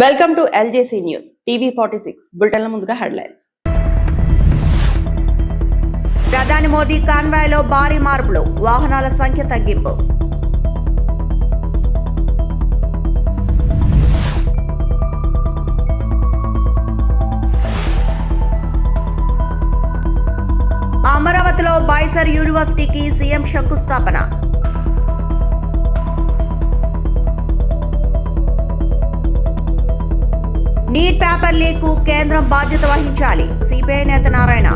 Welcome to ఎల్జేసీ news TV 46 బులెటిన్ల ముందుగా headlines. ప్రధాని మోదీ కాన్వాయ్లో భారీ మార్పులు, వాహనాల సంఖ్య తగ్గింపు. అమరావతిలో బైసర్ యూనివర్సిటీకి సీఎం శంకుస్థాపన. నీట్ పేపర్ లీక్ కు కేంద్రం బాధ్యత వహించాలి, సిపిఐ నేత నారాయణ.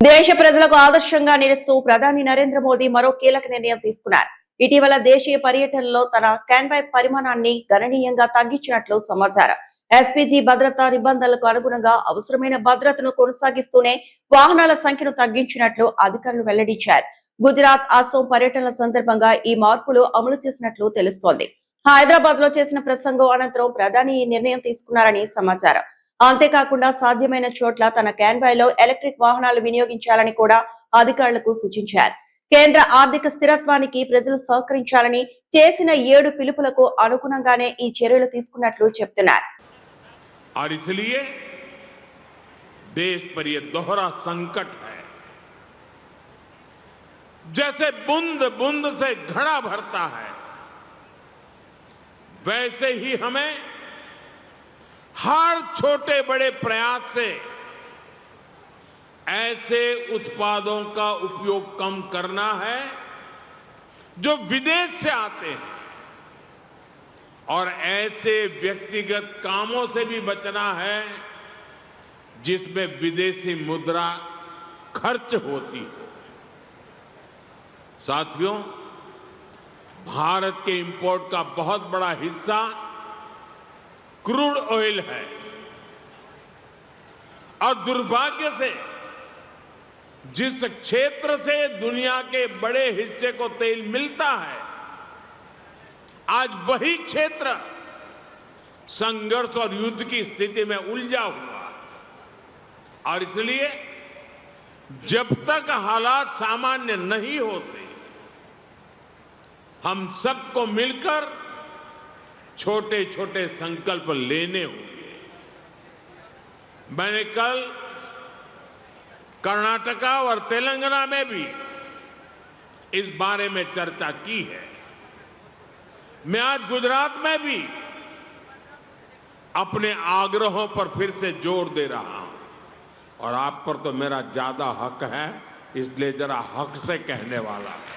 దేశ ప్రజలకు ఆదర్శంగా నిలుస్తూ ప్రధాని నరేంద్ర మోదీ మరో కీలక నిర్ణయం తీసుకున్నారు. ఇటీవల దేశీయ పర్యటనలో తన కాన్వాయ్ పరిమాణాన్ని గణనీయంగా తగ్గించినట్లు సమాచారం. ఎస్పీజీ భద్రతా నిబంధనలకు అనుగుణంగా అవసరమైన భద్రతను కొనసాగిస్తూనే వాహనాల సంఖ్యను తగ్గించినట్లు అధికారులు వెల్లడించారు. గుజరాత్, అసోం పర్యటనల సందర్భంగా ఈ మార్పులు అమలు చేసినట్లు తెలుస్తోంది. హైదరాబాద్ లో చేసిన ప్రసంగం అనంతరం ప్రధాని ఈ నిర్ణయం తీసుకున్నారని సమాచారం. అంతేకాకుండా సాధ్యమైన చోట్ల తన కాన్వాయ్ లో ఎలక్ట్రిక్ వాహనాలు వినియోగించాలని కూడా అధికారులకు సూచించారు. కేంద్ర ఆర్థిక స్థిరత్వానికి ప్రజలు సహకరించాలని చేసిన 7 పిలుపులకు అనుగుణంగానే ఈ చర్యలు తీసుకున్నట్లు చెప్తున్నారు. जैसे बूंद बूंद से घड़ा भरता है, वैसे ही हमें हर छोटे बड़े प्रयास से ऐसे उत्पादों का उपयोग कम करना है जो विदेश से आते हैं, और ऐसे व्यक्तिगत कामों से भी बचना है जिसमें विदेशी मुद्रा खर्च होती हो। साथियों, भारत के इंपोर्ट का बहुत बड़ा हिस्सा क्रूड ऑयल है, और दुर्भाग्य से जिस क्षेत्र से दुनिया के बड़े हिस्से को तेल मिलता है, आज वही क्षेत्र संघर्ष और युद्ध की स्थिति में उलझा हुआ है। और इसलिए जब तक हालात सामान्य नहीं होते, हम सबको मिलकर छोटे छोटे संकल्प लेने होंगे। मैंने कल कर्नाटका और तेलंगाना में भी इस बारे में चर्चा की है। मैं आज गुजरात में भी अपने आग्रहों पर फिर से जोर दे रहा हूं, और आप पर तो मेरा ज्यादा हक है, इसलिए जरा हक से कहने वाला हूं।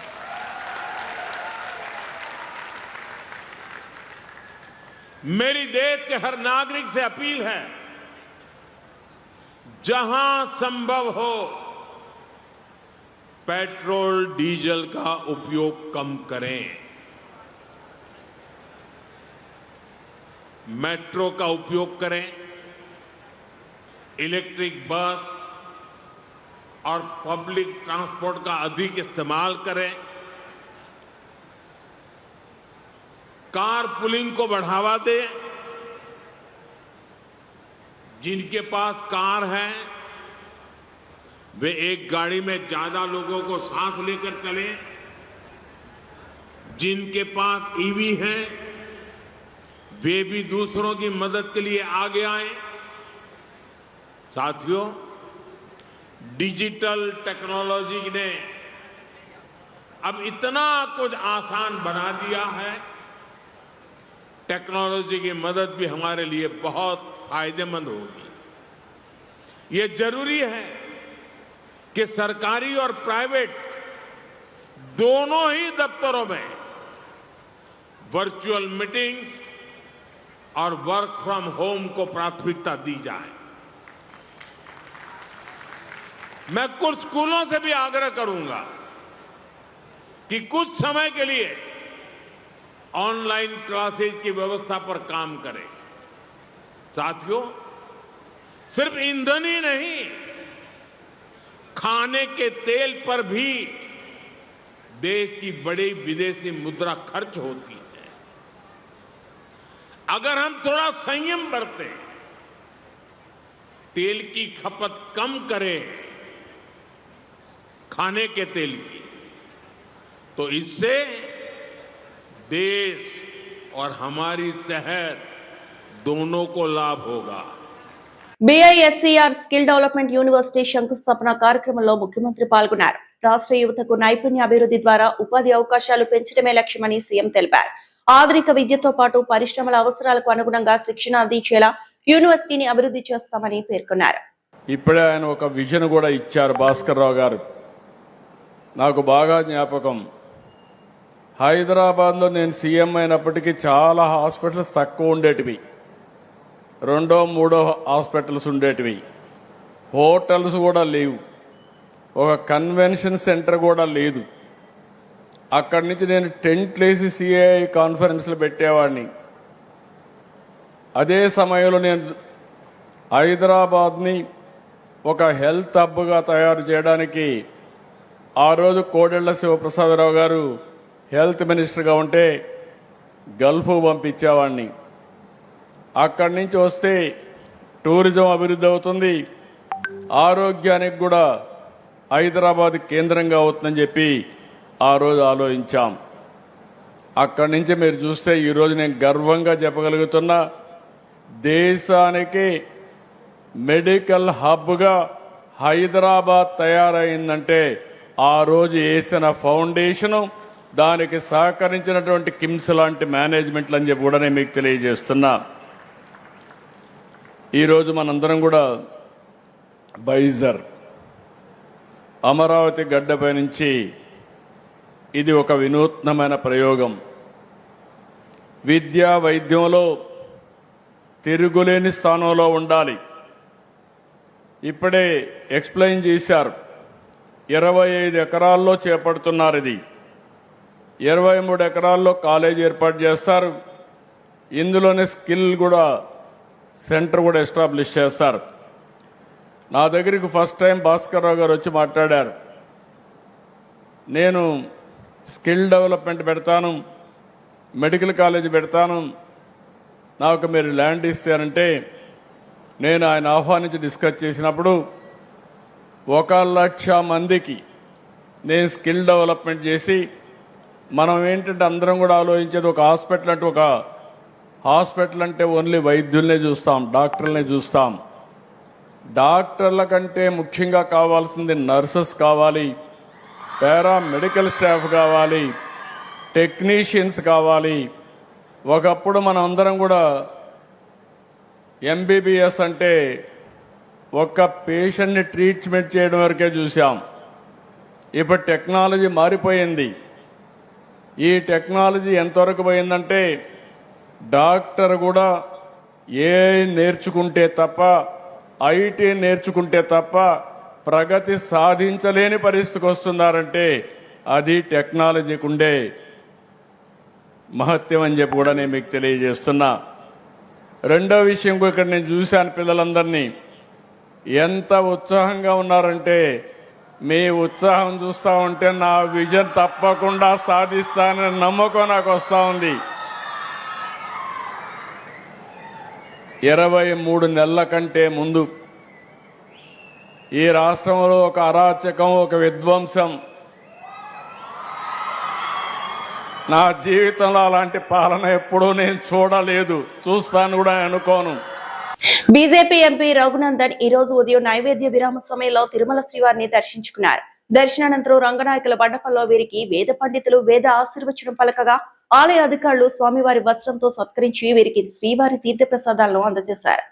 मेरी देश के हर नागरिक से अपील है, जहां संभव हो पेट्रोल डीजल का उपयोग कम करें। मेट्रो का उपयोग करें, इलेक्ट्रिक बस और पब्लिक ट्रांसपोर्ट का अधिक इस्तेमाल करें, कार पुलिंग को बढ़ावा दें। जिनके पास कार है वे एक गाड़ी में ज्यादा लोगों को साथ लेकर चलें। जिनके पास ईवी है वे भी दूसरों की मदद के लिए आगे आए। साथियों, डिजिटल टेक्नोलॉजी ने अब इतना कुछ आसान बना दिया है, टेक्नोलॉजी की मदद भी हमारे लिए बहुत फायदेमंद होगी। ये जरूरी है कि सरकारी और प्राइवेट दोनों ही दफ्तरों में वर्चुअल मीटिंग्स और वर्क फ्रॉम होम को प्राथमिकता दी जाए। मैं कुछ स्कूलों से भी आग्रह करूंगा कि कुछ समय के लिए ऑनलाइन क्लासेज की व्यवस्था पर काम करें। साथियों, सिर्फ ईंधन ही नहीं, खाने के तेल पर भी देश की बड़ी विदेशी मुद्रा खर्च होती है। अगर हम थोड़ा संयम बरतें, तेल की खपत कम करें, खाने के तेल की, तो इससे देश और हमारी सेहत दोनों को लाभ होगा। BISCR స్కిల్ డెవలప్మెంట్ యూనివర్సిటీ శంకుస్థాపన కార్యక్రమంలో ముఖ్యమంత్రి పాల్గొన్నారు. రాష్ట్ర యువతకు నైపుణ్య అభివృద్ధి ద్వారా ఉపాధి అవకాశాలు పెంచడమే లక్ష్యమని సీఎం తెలిపారు. ఆధునిక విద్యతో పాటు పరిశ్రమల అవసరాలకు అనుగుణంగా శిక్షణ అందించేలా యూనివర్సిటీని అభివృద్ధి చేస్తామని పేర్కొన్నారు. ఇప్పుడే ఆయన ఒక విజన్ కూడా ఇచ్చారు భాస్కర్ రావు గారు. నాకు బాగా జ్ఞాపకం, హైదరాబాద్లో నేను సీఎం అయినప్పటికీ చాలా హాస్పిటల్స్ తక్కువ ఉండేటివి, 2, 3 హాస్పిటల్స్ ఉండేటివి, హోటల్స్ కూడా లేవు, ఒక కన్వెన్షన్ సెంటర్ కూడా లేదు. అక్కడి నుంచి నేను టెంట్లు వేసి సిఐఐ కాన్ఫరెన్స్లు పెట్టేవాడిని. అదే సమయంలో నేను హైదరాబాద్ని ఒక హెల్త్ హబ్గా తయారు చేయడానికి ఆ రోజు కోడెళ్ల శివప్రసాదరావు గారు హెల్త్ మినిస్టర్గా ఉంటే గల్ఫ్ పంపించేవాడిని. అక్కడి నుంచి వస్తే టూరిజం అభివృద్ధి అవుతుంది, ఆరోగ్యానికి కూడా హైదరాబాద్ కేంద్రంగా అవుతుందని చెప్పి ఆ రోజు ఆలోచించాం. అక్కడి నుంచి మీరు చూస్తే ఈరోజు నేను గర్వంగా చెప్పగలుగుతున్నా, దేశానికి మెడికల్ హబ్గా హైదరాబాద్ తయారైందంటే ఆ రోజు వేసిన ఫౌండేషను, దానికి సహకరించినటువంటి కిమ్స్ లాంటి మేనేజ్మెంట్లు అని చెప్పి కూడా నేను మీకు తెలియజేస్తున్నా. ఈరోజు మనందరం కూడా బైజర్ అమరావతి గడ్డపై నుంచి ఇది ఒక వినూత్నమైన ప్రయోగం. విద్యా వైద్యంలో తిరుగులేని స్థానంలో ఉండాలి. ఇప్పుడే ఎక్స్ప్లెయిన్ చేశారు, 25 ఎకరాల్లో చేపడుతున్నారు. ఇది 23 ఎకరాల్లో కాలేజీ ఏర్పాటు చేస్తారు. ఇందులోనే స్కిల్ కూడా సెంటర్ కూడా ఎస్టాబ్లిష్ చేస్తారు. నా దగ్గరికి ఫస్ట్ టైం భాస్కర్ రావు గారు వచ్చి మాట్లాడారు, నేను స్కిల్ డెవలప్మెంట్ పెడతాను, మెడికల్ కాలేజీ పెడతాను, నాకు మీరు ల్యాండ్ ఇస్తారంటే నేను ఆయన ఆహ్వానించి డిస్కస్ చేసినప్పుడు 1,00,000 మందికి నేను స్కిల్ డెవలప్మెంట్ చేసి, మనం ఏంటంటే అందరం కూడా ఆలోచించేది ఒక హాస్పిటల్ అంటే ఓన్లీ వైద్యుల్నే చూస్తాం, డాక్టర్లనే చూస్తాం. డాక్టర్ల కంటే ముఖ్యంగా కావాల్సింది నర్సెస్ కావాలి, పారామెడికల్ స్టాఫ్ కావాలి, టెక్నీషియన్స్ కావాలి. ఒకప్పుడు మనం అందరం కూడా ఎంబీబీఎస్ అంటే ఒక్క పేషెంట్ని ట్రీట్మెంట్ చేయడం వరకే చూసాం. ఇప్పుడు టెక్నాలజీ మారిపోయింది. ఈ టెక్నాలజీ ఎంతవరకు పోయిందంటే డాక్టర్ కూడా ఏఐ నేర్చుకుంటే తప్ప, ఐటీ నేర్చుకుంటే తప్ప ప్రగతి సాధించలేని పరిస్థితికి వస్తున్నారంటే అది టెక్నాలజీకి ఉండే మహత్యం అని చెప్పి కూడా నేను మీకు తెలియజేస్తున్నా. రెండో విషయం కూడా ఇక్కడ నేను చూశాను, పిల్లలందరినీ ఎంత ఉత్సాహంగా ఉన్నారంటే, మీ ఉత్సాహం చూస్తూ ఉంటే నా విజన్ తప్పకుండా సాధిస్తానని నమ్మకం నాకు వస్తూ ఉంది. 23 నెలల కంటే ముందు ఈ రాష్ట్రంలో ఒక అరాచకం, ఒక విధ్వంసం, నా జీవితంలో అలాంటి పాలన ఎప్పుడూ నేను చూడలేదు, చూస్తాను కూడా అనుకోను. బీజేపీ ఎంపీ రఘునందన్ ఈ రోజు ఉదయం నైవేద్య విరామ సమయంలో తిరుమల శ్రీవారిని దర్శించుకున్నారు. దర్శనానంతరం రంగనాయకుల మండపంలో వీరికి వేద పండితులు వేద ఆశీర్వచనం పలకగా ఆలయ అధికారులు స్వామివారి వస్త్రంతో సత్కరించి వీరికి శ్రీవారి తీర్థ ప్రసాదాలను అందజేశారు.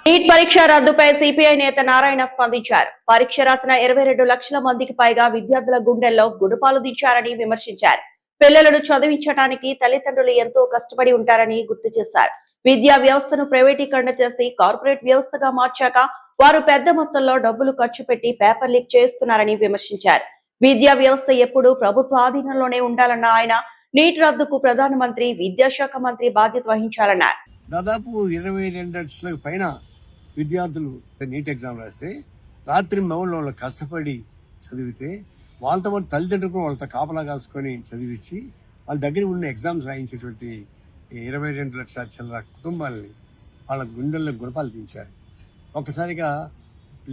నీట్ పరీక్ష రద్దుపై సిపిఐ నేత నారాయణ స్పందించారు. పరీక్ష రాసిన 22 లక్షల మందికి పైగా విద్యార్థుల గుండెల్లో గుణపాలు దించారని విమర్శించారు. పిల్లలను చదివించడానికి తల్లిదండ్రులు ఎంతో కష్టపడి ఉంటారని గుర్తు చేశారు. విద్యా వ్యవస్థను ప్రైవేటీకరణ చేసి కార్పొరేట్ వ్యవస్థగా మార్చాక వారు పెద్ద మొత్తంలో డబ్బులు ఖర్చు పెట్టి పేపర్ లీక్ చేస్తున్నారని విమర్శించారు. విద్యా వ్యవస్థ ఎప్పుడూ ప్రభుత్వ ఆధీనంలోనే ఉండాలన్న ఆయన నీట్ రద్దుకు ప్రధానమంత్రి, విద్యాశాఖ మంత్రి బాధ్యత వహించాలన్నారు. దాదాపు 22 లక్షలకు పైన విద్యార్థులు నీట్ ఎగ్జామ్ రాస్తే రాత్రి మౌళ్ళు కష్టపడి చదివితే వాళ్ళతో పాటు తల్లిదండ్రులు వాళ్ళతో కాపలా కాసుకొని చదివించి వాళ్ళ దగ్గర ఉన్న ఎగ్జామ్స్ రాయించేటువంటి 22 లక్షల చిల్లర కుటుంబాలని వాళ్ళ గుండెల్లో గుణపాలు దించారు. ఒక్కసారిగా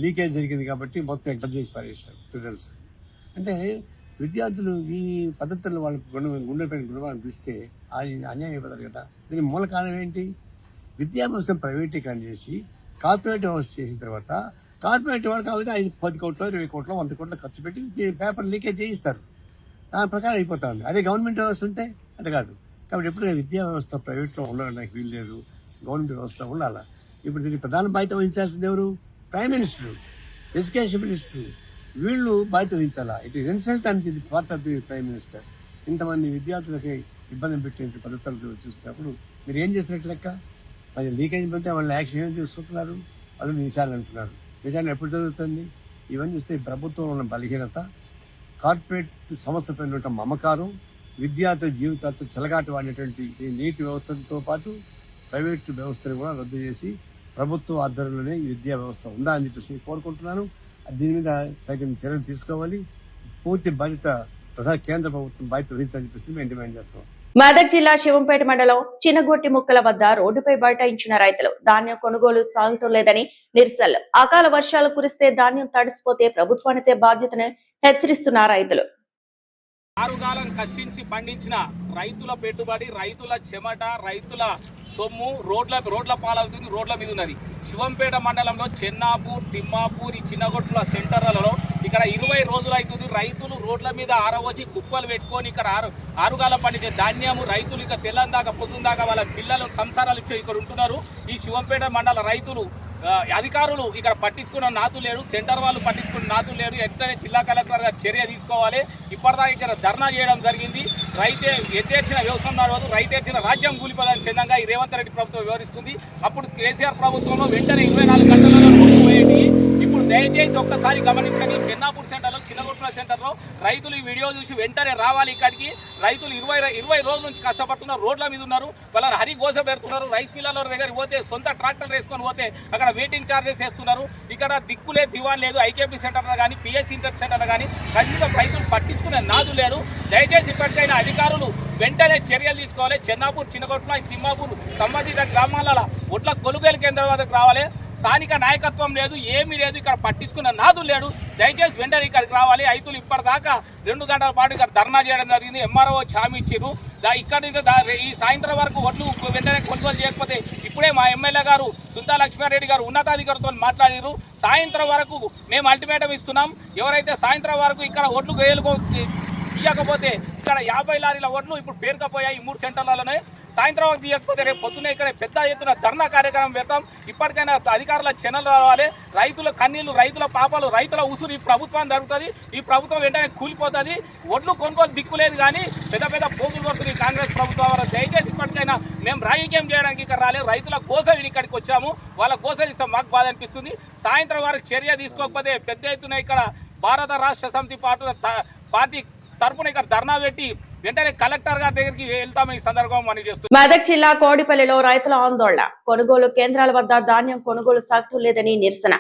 లీకేజ్ జరిగింది కాబట్టి మొత్తం ఎగ్జామ్ చేసి పారేశారు రిజల్ట్స్. అంటే విద్యార్థులు ఈ పద్ధతుల్లో వాళ్ళకి గుండెపైన గుణపాలు అనిపిస్తే అది అన్యాయం అయిపోతారు కదా. దీని మూల కారణం ఏంటి? విద్యా వ్యవస్థను ప్రైవేటీకరణ చేసి కార్పొరేట్ వ్యవస్థ చేసిన తర్వాత కార్పొరేట్ వాళ్ళు కాబట్టి 10 కోట్లు 20 కోట్లు 100 కోట్లు ఖర్చు పెట్టి పేపర్ లీకేజ్ చేయిస్తారు. దాని ప్రకారం అయిపోతుంది. అదే గవర్నమెంట్ వ్యవస్థ ఉంటే అంటే కాదు. కాబట్టి ఎప్పుడు విద్యా వ్యవస్థ ప్రైవేట్లో ఉండడానికి వీలు లేదు, గవర్నమెంట్ వ్యవస్థలో ఉండాలి. ఇప్పుడు దీనికి ప్రధాన బాధ్యత వహించాల్సింది ఎవరు? Prime minister, education minister. వీళ్ళు బాధ్యత వహించాలా. ఇట్ ఈస్ ఇన్సల్ట్ అండ్ ఇది part of the prime minister. ఇంతమంది విద్యార్థులకి ఇబ్బంది పెట్టే పద్ధతులు చూసినప్పుడు మీరు ఏం చేసినట్టు లెక్క? మరి లీకేజ్ పెడితే వాళ్ళు యాక్షన్ ఏం తీసుకుంటున్నారు? వాళ్ళు నిజాలు అంటున్నారు. నిజాన్ని ఎప్పుడు జరుగుతుంది? ఇవన్నీ చూస్తే ప్రభుత్వంలో ఉన్న బలహీనత, కార్పొరేట్ సంస్థ పైన ఉన్న మమకారం, విద్యార్థుల జీవితాలతో చెలగాటు వాడినటువంటి ఈ నీటి వ్యవస్థతో పాటు ప్రైవేట్ వ్యవస్థను కూడా రద్దు చేసి ప్రభుత్వ ఆధ్వర్యంలోనే ఈ విద్యా వ్యవస్థ ఉండాలని చెప్పేసి కోరుకుంటున్నాను. దీని మీద తగిన చర్యలు తీసుకోవాలి. పూర్తి బాధ్యత కేంద్ర ప్రభుత్వం బాధ్యత వహించాలని చెప్పేసి మేము డిమాండ్ చేస్తాం. మెదక్ జిల్లా శివంపేట మండలం చిన్నగొట్టి ముక్కల వద్ద రోడ్డుపై బైఠాయించిన రైతులు ధాన్యం కొనుగోలు సాగటం లేదని నిరసనలు. అకాల వర్షాలు కురిస్తే ధాన్యం తడిసిపోతే ప్రభుత్వానిదే బాధ్యతను హెచ్చరిస్తున్న రైతులు. ఆరుగాలం కష్టించి పండించిన రైతుల పెట్టుబడి, రైతుల చెమట, రైతుల సొమ్ము రోడ్ల పాలవుతుంది, రోడ్ల మీద ఉన్నది. శివంపేట మండలంలో చెన్నాపూర్, తిమ్మాపూర్, ఈ చిన్నగొట్టుల సెంటర్లలో ఇక్కడ 20 రోజులు అవుతుంది. రైతులు రోడ్ల మీద ఆరవచ్చి కుప్పలు పెట్టుకొని ఇక్కడ ఆరుగాలం పండించే ధాన్యము రైతులు ఇక తెల్లందాకా పొద్దుందాకా వాళ్ళ పిల్లలు సంసారాలు ఇక్కడ ఉంటున్నారు. ఈ శివంపేట మండల రైతులు అధికారులు ఇక్కడ పట్టించుకున్న నాతు లేడు, సెంటర్ వాళ్ళు పట్టించుకున్న నాతు లేడు. వెంటనే జిల్లా కలెక్టర్ గారు చర్య తీసుకోవాలి. ఇప్పటిదాకా ఇక్కడ ధర్నా చేయడం జరిగింది. రైతే ఎత్తేర్చిన వ్యవసాయం నడవదు, రైతేర్చిన రాజ్యం కూలిపోదని చిన్నగా ఈ రేవంత్ రెడ్డి ప్రభుత్వం వివరిస్తుంది. అప్పుడు కేసీఆర్ ప్రభుత్వంలో వెంటనే 24 గంటలలో రోడ్డు పోయేటి. ఇప్పుడు దయచేసి ఒక్కసారి గమనించండి. చెన్నాపూర్ సెంటర్లో, చిన్నగొట్టుల సెంటర్లో రైతులు ఈ వీడియో చూసి వెంటనే రావాలి ఇక్కడికి. రైతులు 20 రోజుల నుంచి కష్టపడుతున్నారు, రోడ్ల మీద ఉన్నారు. వాళ్ళని హరిగోస పెడుతున్నారు. రైస్ మిల్లర్ల దగ్గరికి పోతే సొంత ట్రాక్టర్ వేసుకొని పోతే అక్కడ వెయిటింగ్ ఛార్జెస్ వేస్తున్నారు. ఇక్కడ దిక్కులే దివాన్ లేదు. ఐకేపీ సెంటర్లో కానీ, పిఎస్సి ఇంటర్ సెంటర్లో కానీ ఖచ్చితంగా రైతులు పట్టించుకునే నాదు లేరు. దయచేసి ఇప్పటికైనా అధికారులు వెంటనే చర్యలు తీసుకోవాలి. చెన్నాపూర్, చిన్నగొట్టుల, తిమ్మాపూర్ సంబంధిత గ్రామాల ఒట్ల కొనుగోలు కేంద్రం వద్దకు రావాలి. స్థానిక నాయకత్వం లేదు, ఏమీ లేదు. ఇక్కడ పట్టించుకున్న నాదు లేడు. దయచేసి వెంటనే ఇక్కడికి రావాలి. రైతులు ఇప్పటిదాకా 2 గంటల పాటు ఇక్కడ ధర్నా చేయడం జరిగింది. ఎంఆర్ఓ హామీ ఇచ్చారు. ఇక్కడ ఈ సాయంత్రం వరకు ఒడ్లు వెంటనే కొనుగోలు చేయకపోతే ఇప్పుడే మా ఎమ్మెల్యే గారు సుంతా లక్ష్మారెడ్డి గారు ఉన్నతాధికారులతో మాట్లాడారు. సాయంత్రం వరకు మేము అల్టిమేటం ఇస్తున్నాం. ఎవరైతే సాయంత్రం వరకు ఇక్కడ ఒడ్లు తీయకపోతే ఇక్కడ 50 లారీల ఒడ్లు ఇప్పుడు పేరుకపోయాయి 3 సెంటర్లలోనే. సాయంత్రం వరకు తీయకపోతే రేపు పొద్దున్నే ఇక్కడ పెద్ద ఎత్తున ధర్నా కార్యక్రమం పెడతాం. ఇప్పటికైనా అధికారుల చెన్నలు రావాలి. రైతుల కన్నీళ్లు, రైతుల పాపాలు, రైతుల ఉసురు ఈ ప్రభుత్వం జరుగుతుంది. ఈ ప్రభుత్వం వెంటనే కూలిపోతుంది. ఒడ్లు కొనుగోలు దిక్కులేదు కానీ పెద్ద పెద్ద పోగులు కొడుతుంది కాంగ్రెస్ ప్రభుత్వం వారు. దయచేసి ఇప్పటికైనా మేము రాజకీయం చేయడానికి ఇక్కడ రాలేదు, రైతుల కోసం ఇక్కడికి వచ్చాము. వాళ్ళ కోసం ఇస్తాం, మాకు బాధ అనిపిస్తుంది. సాయంత్రం వరకు చర్య తీసుకోకపోతే పెద్ద ఎత్తున ఇక్కడ భారత రాష్ట్ర సమితి పార్టీ తరపున ఇక్కడ ధర్నా పెట్టి వెంటనే కలెక్టర్ గారి దగ్గరికి వెళ్తామని ఈ సందర్భం మనం చేస్తున్నాం. మెదక్ జిల్లా కోడిపల్లిలో రైతుల ఆందోళన. కొనుగోలు కేంద్రాల వద్ద ధాన్యం కొనుగోలు సాగటం లేదని నిరసన.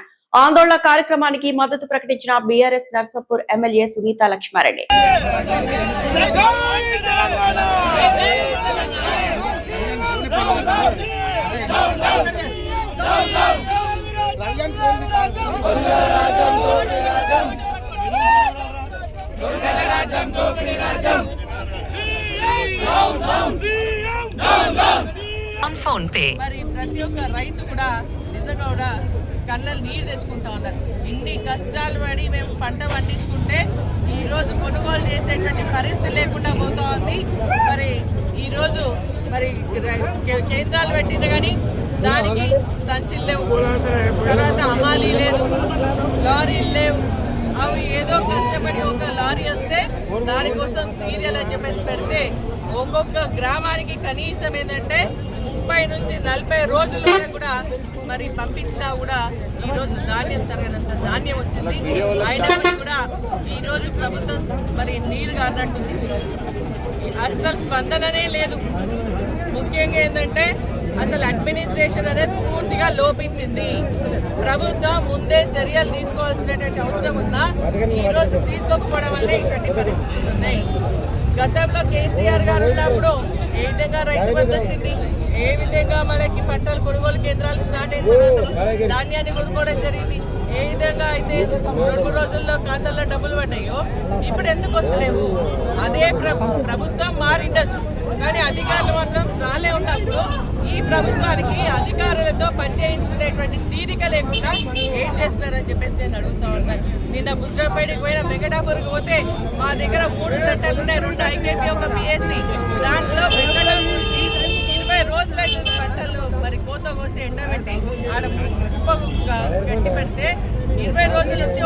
ఆందోళన కార్యక్రమానికి మద్దతు ప్రకటించిన బీఆర్ఎస్ నర్సాపూర్ ఎమ్మెల్యే సునీతా లక్ష్మారెడ్డి. మరి ప్రతి ఒక్క రైతు కూడా నిజంగా కూడా కళ్ళలు నీరు తెచ్చుకుంటా ఉన్నారు. ఇన్ని కష్టాలు పడి మేము పంట పండించుకుంటే ఈరోజు కొనుగోలు చేసేటువంటి పరిస్థితి లేకుండా పోతా ఉంది. మరి ఈరోజు మరి కేంద్రాలు పెట్టిన కానీ దానికి సంచులు లేవు, తర్వాత అమాలీ లేదు, లారీలు లేవు. అవి ఏదో కష్టపడి ఒక లారీ వస్తే దానికోసం సీరియల్ అని చెప్పేసి పెడితే ఒక్కొక్క గ్రామానికి కనీసం ఏంటంటే 30 నుంచి 40 రోజుల వరకు కూడా మరి పంపించినా కూడా ఈ రోజు ధాన్యం తరగనంత ధాన్యం వచ్చింది. అయినప్పటికీ కూడా ఈ రోజు ప్రభుత్వం మరి నీరు కానట్టుంది, అస్సలు స్పందననే లేదు. ముఖ్యంగా ఏంటంటే అసలు అడ్మినిస్ట్రేషన్ అనేది పూర్తిగా లోపించింది. ప్రభుత్వం ముందే చర్యలు తీసుకోవాల్సినటువంటి అవసరం ఉందా, ఈ రోజు తీసుకోకపోవడం వల్లే ఇటువంటి పరిస్థితులు ఉన్నాయి. గతంలో కేసీఆర్ గారు ఉన్నప్పుడు ఏ విధంగా రైతు బంధు వచ్చింది, ఏ విధంగా మనకి పంటల కొనుగోలు కేంద్రాలు స్టార్ట్ అయిన తర్వాత ధాన్యాన్ని కొనుక్కోవడం జరిగింది, ఏ విధంగా అయితే 2 రోజుల్లో ఖాతాల్లో డబ్బులు పడ్డాయో ఇప్పుడు ఎందుకు వస్తలేవు? అదే ప్రభుత్వం మారిండొచ్చు, కానీ అధికారులు మాత్రం వాళ్ళే ఉన్నప్పుడు ఈ ప్రభుత్వానికి అధికారులతో పనిచేయించుకునేటువంటి తీరిక లేకుండా ఏం చేస్తున్నారని చెప్పేసి నేను అడుగుతా ఉన్నాను. నిన్న బుజ్రాపేటకి పోయిన వెంకటాపూర్కి పోతే మా దగ్గర 3 సెంటర్లు ఉన్నాయి, 2 ఐకేపీ, 1 పిఎస్సి. దాంట్లో వెంకటాపూర్కి 20 రోజులైతుంది పంటలు మరి కోత కోసి ఎండబెట్టి ఆడ గట్టి పెడితే 20 రోజుల నుంచి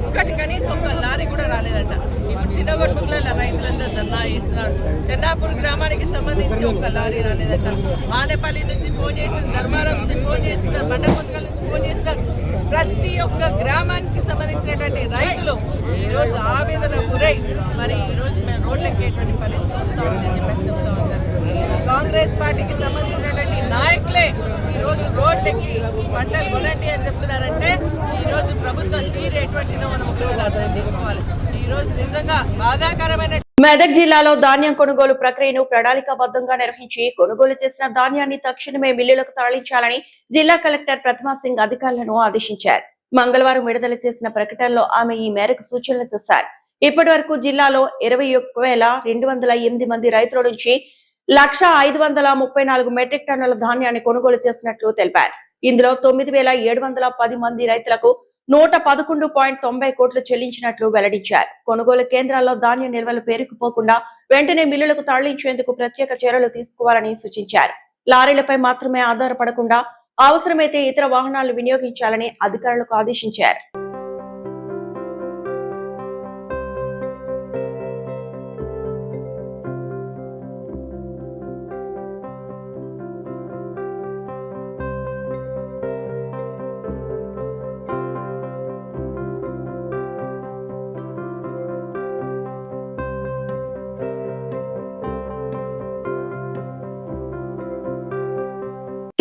ఒక్కటి కనీసం ఒక లారీ కూడా రాలేదంట. ఇప్పుడు చిన్నగొట్టుకుల రైతులందరూ ధర్నా చేస్తున్నారు. చెన్నాపూర్ గ్రామానికి సంబంధించి ఒక లారీ రాలేదంట. మానేపల్లి నుంచి ఫోన్ చేస్తున్నారు, ధర్మారం నుంచి ఫోన్ చేస్తున్నారు, బండకొంతకల్ నుంచి ఫోన్ చేస్తున్నారు. ప్రతి ఒక్క గ్రామానికి సంబంధించినటువంటి రైతులు ఈరోజు ఆవేదన గురై మరి ఈరోజు మేము రోడ్లెక్కేటువంటి పరిస్థితి వస్తూ ఉందని చెప్పేసి చెప్తా ఉన్నారు. కాంగ్రెస్ పార్టీకి సంబంధించినటువంటి నాయకులే ఈరోజు రోడ్లెక్కి పంటలు కొనండి అని చెప్తున్నారంటే ఈరోజు ప్రభుత్వం తీరు ఎటువంటిదో మనం ఒకసారి అర్థం చేసుకోవాలి. ఈరోజు నిజంగా బాధాకరమైన మెదక్ జిల్లాలో ధాన్యం కొనుగోలు ప్రక్రియను ప్రణాళికాబద్ధంగా నిర్వహించి కొనుగోలు చేసిన ధాన్యాన్ని తక్షణమే మిల్లులకు తరలించాలని జిల్లా కలెక్టర్ ప్రతిమా సింగ్ అధికారులను ఆదేశించారు. మంగళవారం విడుదల చేసిన ప్రకటనలో ఆమె ఈ మేరకు సూచనలు చేశారు. ఇప్పటి వరకు జిల్లాలో 21,208 మంది రైతుల నుంచి 1,534 మెట్రిక్ టన్నుల ధాన్యాన్ని కొనుగోలు చేసినట్లు తెలిపారు. ఇందులో 9,710 మంది రైతులకు 111.90 కోట్లు చెల్లించినట్లు వెల్లడించారు. కొనుగోలు కేంద్రాల్లో ధాన్య నిల్వలు పేరుకుపోకుండా వెంటనే మిల్లులకు తరలించేందుకు ప్రత్యేక చర్యలు తీసుకోవాలని సూచించారు. లారీలపై మాత్రమే ఆధారపడకుండా అవసరమైతే ఇతర వాహనాలు వినియోగించాలని అధికారులకు ఆదేశించారు.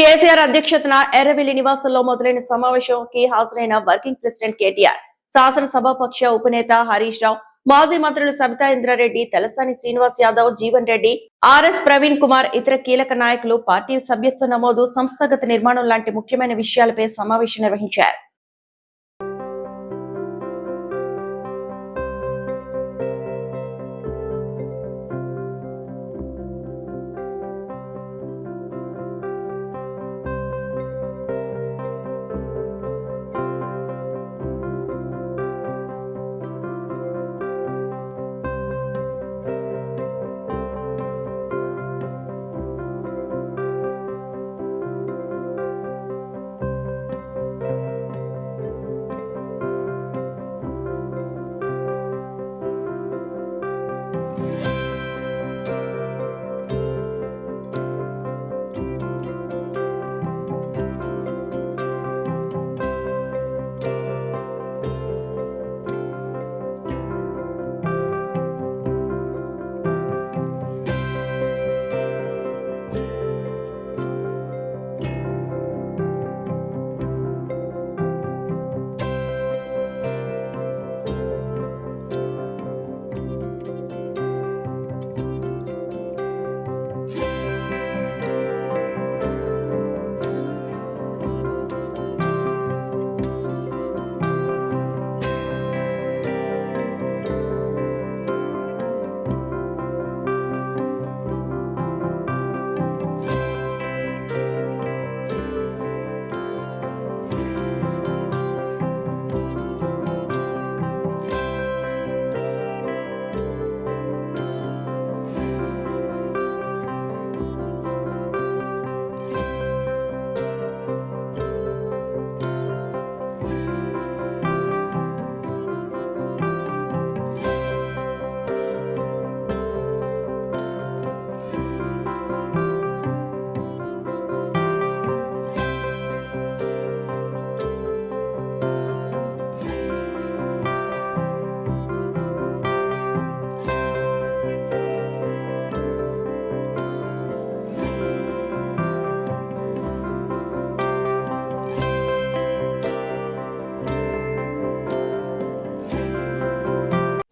కేసీఆర్ అధ్యక్షతన ఎర్రవెల్లి నివాసంలో మొదలైన సమావేశంకి హాజరైన వర్కింగ్ ప్రెసిడెంట్ కేటీఆర్, శాసనసభాపక్ష ఉపనేత హరీష్ రావు, మాజీ మంత్రులు సబితా ఇంద్రారెడ్డి, తలసాని శ్రీనివాస్ యాదవ్, జీవన్ రెడ్డి, ఆర్ఎస్ ప్రవీణ్ కుమార్, ఇతర కీలక నాయకులు పార్టీ సభ్యత్వ నమోదు, సంస్థాగత నిర్మాణం లాంటి ముఖ్యమైన విషయాలపై సమావేశం నిర్వహించారు.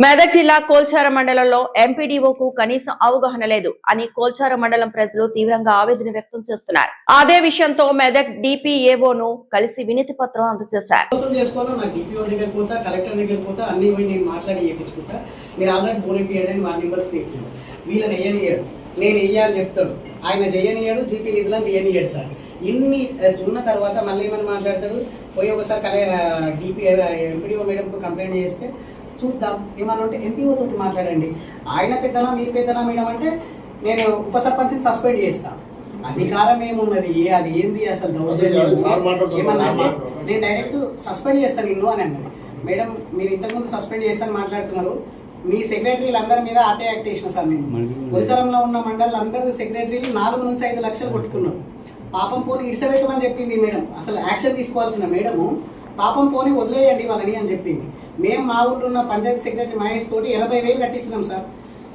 మెదక్ జిల్లా కోల్చారం మండలంలో ఎంపీడీఓకు కనీసం అవగాహన లేదు అని కోల్చారం మండలం ప్రజలు తీవ్రంగా ఆవేదన వ్యక్తం చేస్తున్నారు. అదే విషయంతో మెదక్ డిపిఏఓను కలిసి వినతి పత్రం అందజేశారు. డిపిఓ దగ్గర పోతా, కలెక్టర్ దగ్గర పోతా, అన్ని పోయి నేను మాట్లాడి చేయించుకుంటా. మీరు ఆల్రెడీ బోరేపియాడు అని 1 నెంబర్స్ పెట్టినాడు. వీళ్ళని వేయనియాడు, నేను వెయ్యాలని చెప్తాడు, ఆయన చేయనియాడు, జీపీ నిధులను తీయనియాడు. సార్ ఇన్ని ఉన్న తర్వాత మళ్ళీ ఏమని మాట్లాడతాడు, పోయి ఒకసారి ఎంపీడీఓ మేడంకు కంప్లైంట్ చేస్తే చూద్దాం ఏమన్నా ఉంటే ఎంపీఓ తోటి మాట్లాడండి. ఆయన పెద్దనా మీరు పెద్దనా మేడం అంటే నేను ఉప సర్పంచ్ని సస్పెండ్ చేస్తాను. అధికారం ఏమున్నది, అది ఏంది అసలు దౌర్జన్యం ఏమన్నా అంటే నేను డైరెక్ట్ సస్పెండ్ చేస్తాను నిన్ను అని అన్నది. మేడం మీరు ఇంతకుముందు సస్పెండ్ చేస్తాను మాట్లాడుతున్నారు, మీ సెక్రటరీలందరి మీద ఆటే యాక్ట్ చేసిన సార్. నేను గోచారంలో ఉన్న మండలి అందరూ సెక్రటరీలు 4 నుంచి 5 లక్షలు కొట్టుకున్నారు. పాపం పోని ఇడిసబెట్టమని చెప్పింది మేడం. అసలు యాక్షన్ తీసుకోవాల్సిన మేడము పాపం పోని వదిలేయండి వాళ్ళని అని చెప్పింది. మేము మా ఊళ్ళో ఉన్న పంచాయతీ సెక్రటరీ మహేష్ తోటి 80,000 కట్టించినాం సార్.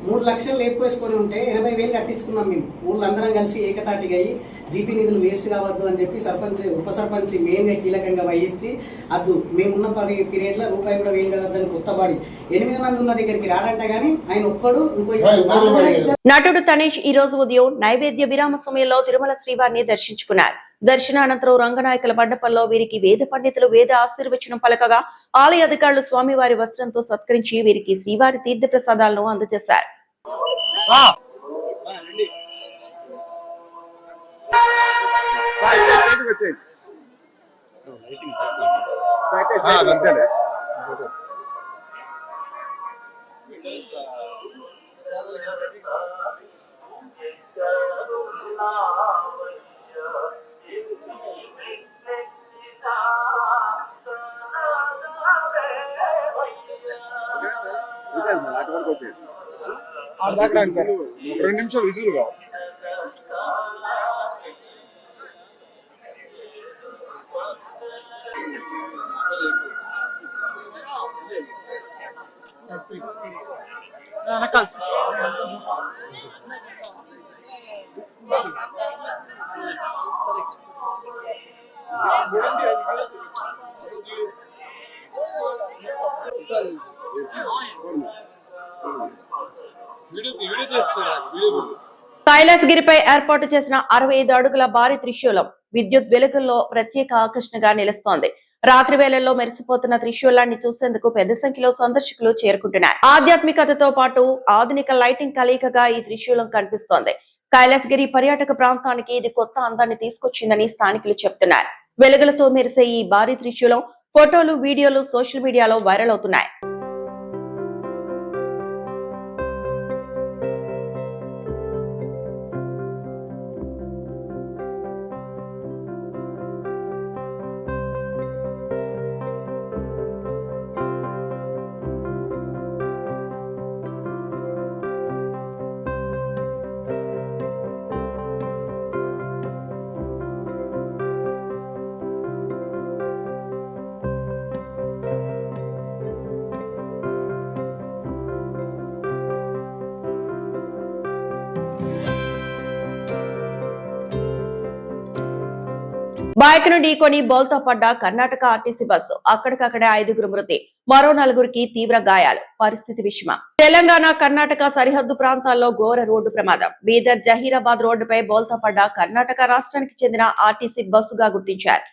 3 లక్షలు లేపువేసుకొని ఉంటే 80,000 కట్టించుకున్నాం మేము. ఊళ్ళో అందరం కలిసి ఏకతాటిగా అయ్యి జీపీ నిధులు వేస్ట్ కావద్దు అని చెప్పి సర్పంచ్ ఉప సర్పంచ్ మెయిన్గా కీలకంగా వహించి అద్దు మేమున్న పీరియడ్లో రూపాయి కూడా వేలు కదని కొత్తబాడి 8 మంది ఉన్న దగ్గరికి రాడంట కానీ ఆయన ఒక్కడు ఇంకో. నటుడు తనీష్ ఈ రోజు ఉదయం నైవేద్య విరామ సమయంలో తిరుమల శ్రీవారిని దర్శించుకున్నారు. దర్శనానంతరం రంగనాయకుల మండపంలో వీరికి వేద పండితులు వేద ఆశీర్వచనం పలకగా ఆలయ అధికారులు స్వామివారి వస్త్రంతో సత్కరించి వీరికి శ్రీవారి తీర్థ ప్రసాదాలను అందజేశారు. సార్ 2 నిమిషాలు విజులు కావాలి. కైలాసగిరిపై ఏర్పాటు చేసిన 65 అడుగుల భారీ త్రిశూలం విద్యుత్ వెలుగుల్లో ప్రత్యేక ఆకర్షణగా నిలుస్తోంది. రాత్రి వేళల్లో మెరిసిపోతున్న త్రిశూలాన్ని చూసేందుకు పెద్ద సంఖ్యలో సందర్శకులు చేరుకుంటున్నారు. ఆధ్యాత్మికతతో పాటు ఆధునిక లైటింగ్ కలయికగా ఈ త్రిశూలం కనిపిస్తోంది. కైలాసగిరి పర్యాటక ప్రాంతానికి ఇది కొత్త అందాన్ని తీసుకొచ్చిందని స్థానికులు చెప్తున్నారు. వెలుగులతో మెరిసే ఈ భారీ త్రిశూలం ఫోటోలు, వీడియోలు సోషల్ మీడియాలో వైరల్ అవుతున్నాయి. బైక్ ను ఢీకొని బోల్తా పడ్డ కర్ణాటక ఆర్టీసీ బస్సు. అక్కడికక్కడే 5గురు మృతి, మరో 4గురికి తీవ్ర గాయాలు. పరిస్థితి విషమ. తెలంగాణ కర్ణాటక సరిహద్దు ప్రాంతాల్లో ఘోర రోడ్డు ప్రమాదం. బీదర్ జహీరాబాద్ రోడ్డుపై బోల్తా పడ్డ కర్ణాటక రాష్ట్రానికి చెందిన ఆర్టీసీ బస్సుగా గుర్తించారు.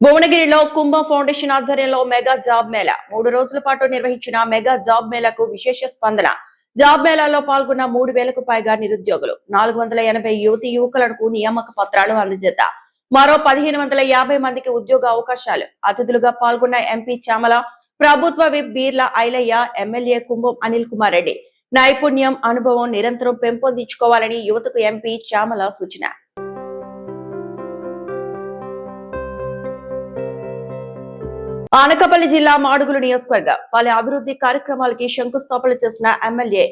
భువనగిరిలో కుంభ ఫౌండేషన్ ఆధ్వర్యంలో మెగా జాబ్ మేళా. 3 రోజుల పాటు నిర్వహించిన మెగా జాబ్ మేళాకు విశేష స్పందన. జాబ్ మేళాలో పాల్గొన్న 3,000కు పైగా నిరుద్యోగులు, 480 యువతి యువకులకు నియామక పత్రాలు అందజేత మరో 1,550 మందికి ఉద్యోగ అవకాశాలు. అతిథులుగా పాల్గొన్న ఎంపీ చామల, ప్రభుత్వ విప్ బీర్ల ఐలయ్య, ఎమ్మెల్యే కుంభం అనిల్ కుమార్ రెడ్డి. నైపుణ్యం, అనుభవం నిరంతరం పెంపొందించుకోవాలని యువతకు ఎంపీ చామల సూచన. అనకాపల్లి జిల్లా మాడుగులు నియోజకవర్గం పలు అభివృద్ధి కార్యక్రమాలకి శంకుస్థాపన చేసిన ఎమ్మెల్యే.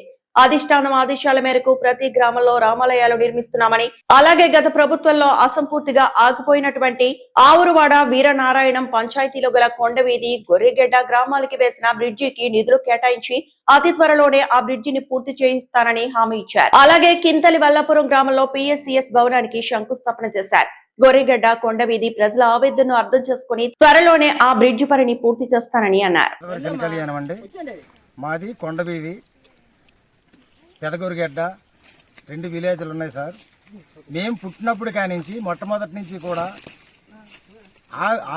అధిష్టానం ఆదేశాల మేరకు ప్రతి గ్రామంలో రామాలయాలు నిర్మిస్తున్నామని, అలాగే గత ప్రభుత్వంలో అసంపూర్తిగా ఆగిపోయినటువంటి ఆవురువాడ, వీరనారాయణం పంచాయతీలో గల కొండవీధి, గొర్రెగెడ్డ గ్రామాలకి వేసిన బ్రిడ్జికి నిధులు కేటాయించి అతి త్వరలోనే ఆ బ్రిడ్జిని పూర్తి చేయిస్తానని హామీ ఇచ్చారు. అలాగే కింతలి వల్లపురం గ్రామంలో PSCS భవనానికి శంకుస్థాపన చేశారు. గొర్రెగడ్డ కొండవీధి ప్రజల ఆవేదనను అర్థం చేసుకుని త్వరలోనే ఆ బ్రిడ్జి పనిని పూర్తి చేస్తానని అన్నారు. కళ్యాణం అండి, మాది కొండవీధి, పెదగొరిగడ్డ 2 విలేజ్లు ఉన్నాయి సార్. మేము పుట్టినప్పుడు కానించి మొట్టమొదటి నుంచి కూడా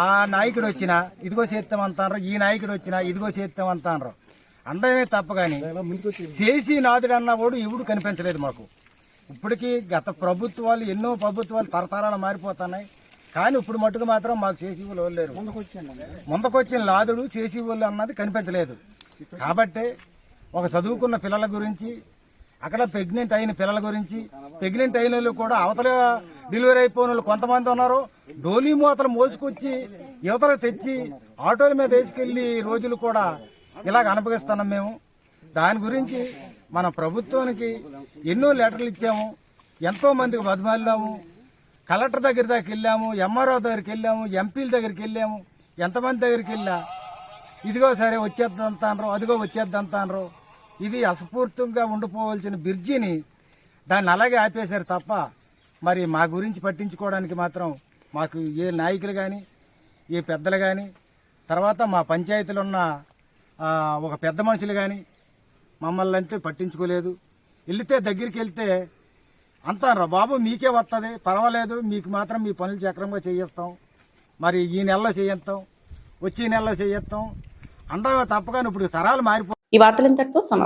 ఆ నాయకుడు వచ్చినా ఇదిగో చేస్తామంటారు, ఈ నాయకుడు వచ్చినా ఇదిగో చేస్తామంటారు అండమే తప్ప కానీ చేసి నాదుడు అన్నవాడు ఎవడు కనిపించలేదు మాకు. ఇప్పటికీ గత ప్రభుత్వాలు ఎన్నో ప్రభుత్వాలు తరతరాలు మారిపోతున్నాయి, కానీ ఇప్పుడు మట్టుకు మాత్రం మాకు చేసి వాళ్ళు లేరు. ముందుకొచ్చిన లాదుడు చేసి వాళ్ళు అన్నది కనిపించలేదు. కాబట్టి ఒక చదువుకున్న పిల్లల గురించి, అక్కడ ప్రెగ్నెంట్ అయిన పిల్లల గురించి, ప్రెగ్నెంట్ అయిన వాళ్ళు కూడా అవతల డెలివరీ అయిపోయిన వాళ్ళు కొంతమంది ఉన్నారు. డోలీ మూతలు మోసుకొచ్చి యువతలు తెచ్చి ఆటోల మీద వేసుకెళ్లి రోజులు కూడా ఇలాగ అనుభవిస్తున్నాం మేము. దాని గురించి మన ప్రభుత్వానికి ఎన్నో లెటర్లు ఇచ్చాము, ఎంతో మందికి బతిమాలాము, కలెక్టర్ దగ్గర దాకా వెళ్ళాము, ఎంఆర్ఓ దగ్గరికి వెళ్ళాము, ఎంపీల దగ్గరికి వెళ్ళాము, ఎంతమంది దగ్గరికి వెళ్ళా ఇదిగో సరే వచ్చేద్దంటారు, అదిగో వచ్చేద్దంటారు. ఇది అస్ఫూర్తిగా ఉండిపోవాల్సిన బ్రిడ్జిని దాన్ని అలాగే ఆపేశారు తప్ప మరి మా గురించి పట్టించుకోవడానికి మాత్రం మాకు ఏ నాయకులు కానీ ఏ పెద్దలు కానీ, తర్వాత మా పంచాయతీలో ఉన్న ఒక పెద్ద మనుషులు కానీ మమ్మల్ని అంటే పట్టించుకోలేదు. వెళితే దగ్గరికి వెళ్తే అంటారు, బాబు మీకే వస్తుంది పర్వాలేదు, మీకు మాత్రం మీ పనులు చక్రంగా చేయిస్తాం, మరి ఈ నెలలో చేయిస్తాం, వచ్చే నెలలో చేయిస్తాం అంటావా తప్పగానే ఇప్పుడు తరాలు మారిపో. ఈ వార్తలు ఇంతటితో సమాప్తం.